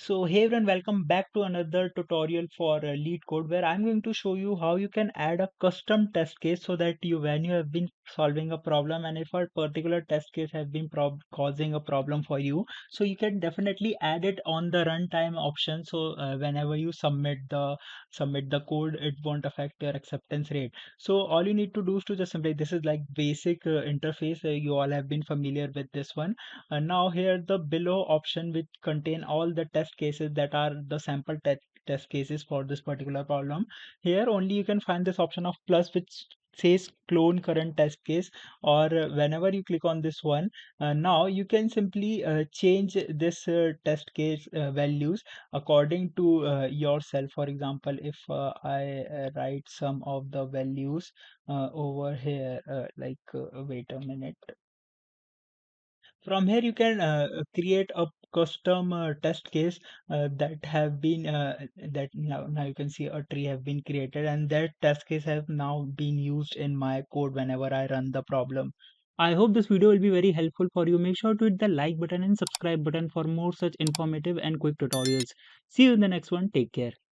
So hey everyone, welcome back to another tutorial for LeetCode where I'm going to show you how you can add a custom test case so that when you have been solving a problem and if a particular test case has been causing a problem for you, so you can definitely add it on the runtime option. So whenever you submit the code, it won't affect your acceptance rate. So all you need to do is to just simply, this is like basic interface. You all have been familiar with this one. Now here the below option which contain all the test cases that are the sample test cases for this particular problem. Here only you can find this option of plus which says clone current test case, or whenever you click on this one, now you can simply change this test case values according to yourself. For example, if I write some of the values over here, wait a minute. From here, you can create a custom test case that have been that now you can see a tree have been created, and that test case has now been used in my code whenever I run the problem. I hope this video will be very helpful for you. Make sure to hit the like button and subscribe button for more such informative and quick tutorials. See you in the next one. Take care.